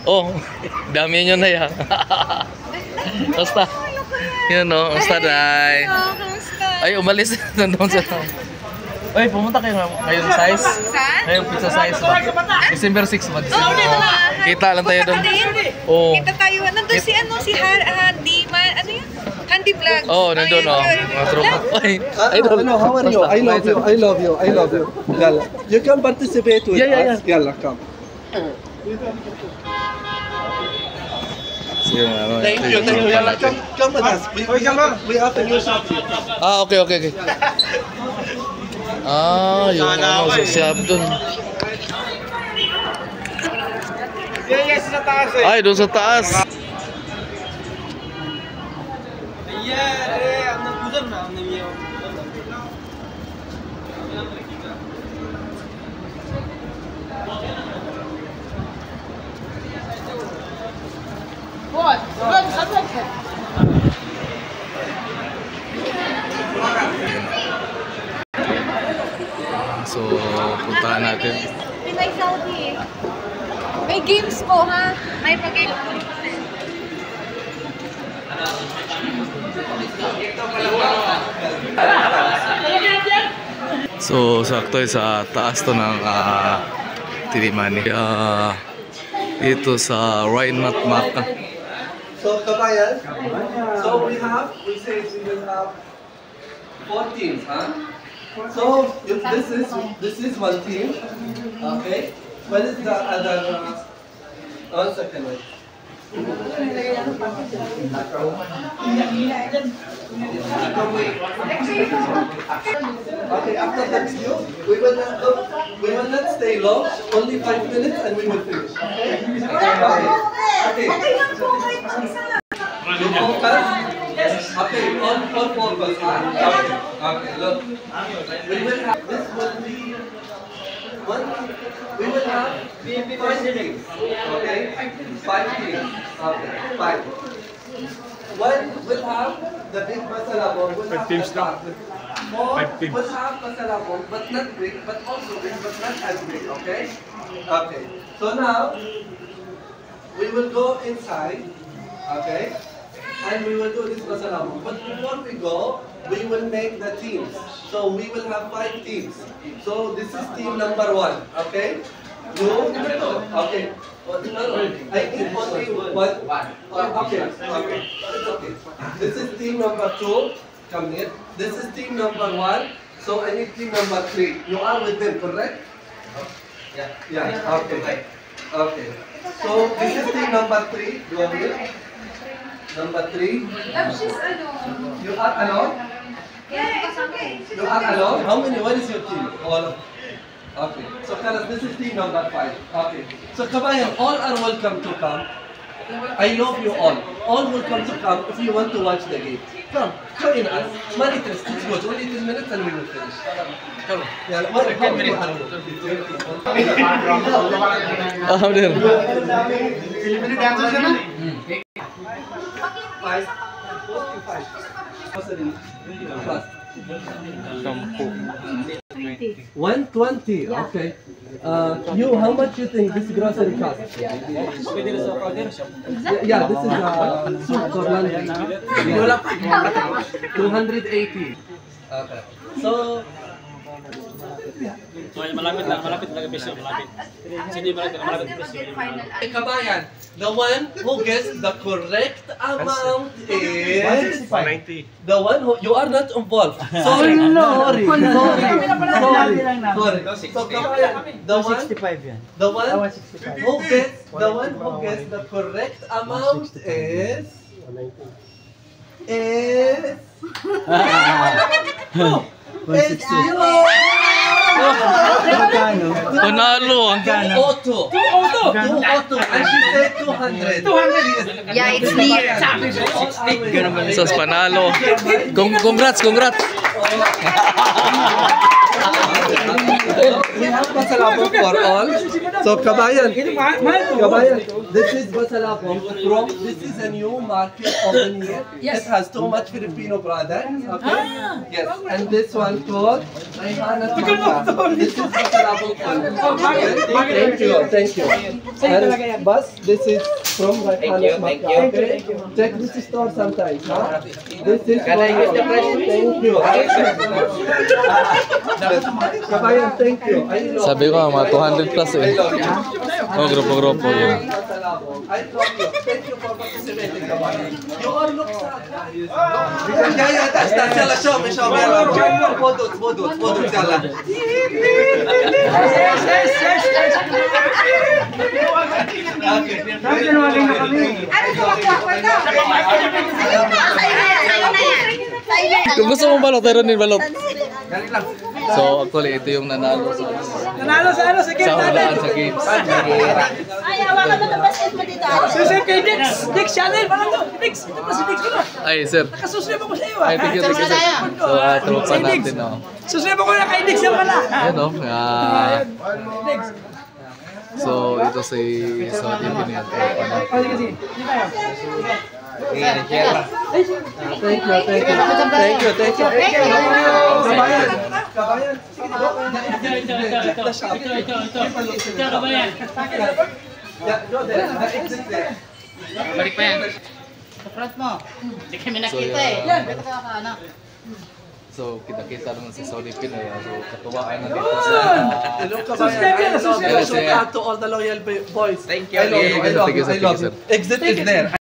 Oh, dami nyo na yan. Basta. Yan o, basta day. Ay, umalis na doon sa town. Ay, pumunta kayo ngayong size? Saan? Ngayong pizza size ba? December 6 ba? Kita lang tayo doon. Oh. Kita tayo. Nandun si ano, si Handy Man. Ano yun? Handy Vlog. Oh, nandun o. Mga tropa. Ay, Hello, how are you? I love you. I love you. I love you. Yalla. You can participate with us. Yalla, come. Thank you. Thank you. Yalla, come with us. We have a new shop here. Ah, okay. Ah, yung ano, sasiyap dun. Yes, sa taas eh. Ay, doon sa taas. So, puntahan natin. Pinay Saudi. May games po, ha? May pag-game. So, sakto sa taas to ng Tilimani. Dito sa Rhinemat Maka. So, kabayan. So, we say we will have 4 teams, huh? So, if this is one team, okay? What is the other? 1 second, wait. Okay, after that view, we will not stay long. Only 5 minutes, and we will finish. Okay. You focus. Okay, all focus. Okay, look. We will have this will be one. We will have 5 teams. Okay, 5 teams. Okay, 5. One will have the big masalabong. Will have teams now. 4 will have masalabong, but not big, but also big, but not as big. Okay. Okay. So now we will go inside. Okay. And we will do this masalabong. But before we go, we will make the teams. So we will have 5 teams. So this is team number 1. Okay? Okay. I need only one. Okay. Okay. This is team number 2. Come here. This is team number 1. So I need team number 3. You are with them, correct? Yeah. Okay. Okay. So this is team number 3. Go here. Number 3. You are alone? Yeah, it's okay. You are alone? How many? What is your team? All. Okay. So Kalas, this is team number 5. Okay. So Kabayan, all are welcome to come. I love you all. All welcome to come if you want to watch the game. Come, join us. Money test. It's good. Only 10 minutes and we will finish. Come. Yeah, 10 minutes. Filipino dancers na lang. 120. Okay. You, how much you think this grocery costs? Yeah, this is soup for laundry. 280. Okay. So. Malapit lang presyo, malapit. Sino yung malapit presyo? Kabayan, the one who gets the correct amount is 190. the one who you are not involved. Sorry. So Kabayan, the one who gets the correct amount is it's you. Panalo. 202. And she said 200. Yeah, it's near. Sos panalo. Congrats. We have Basalapong for all. So, kabayan, this is Basalapong from, this is a new market open here. It has too much Filipino products, okay? Yes, and this one called Ayhana Tangka. This is Basalapong Thank you. And Bas, this is from Ayhana Tangka, okay? Check this store sometimes, huh? This is for you. Thank you. Kabayan, thank you. Sabi ko mga 200 plus eh. Oh, grupo-grupo yun. I love you. Thank you for participating, Kabayan. You all look sad. Yeah, that's yalla, show me. Bodot, yalla. Kung gusto mo balot, meron din balot. So, actually, ito yung nanalo sa Sa game hulaan sa games. Ay, hawakan mo ng basket mo dito. Susunod kay Dix. Dix, channel. Parang to. Dix. Ito pa si Dix ko na. Ay, sir. Nakasusunod ako sa iyo. Ay, thank you, sir. So, tropa natin, no. Susunod ako na kay Dix yan pala. Ayan, no. Dix. So, ito si Saudi Pinil. Tropa natin. Sige, sige. Dito tayo. Thank you. Kabayan. Yeah, go there. The exit there. Balik pa yan. Sa front mo. Hindi kami So, nakita eh. yan. Dito ka anak. So, kita-kita naman si Saudi Pinil. So, katuwaan na dito sa... Hello, Kabayan. I love you. Shout out to all the loyal boys. Thank you. I love you. Thank you, sir. Exit is there.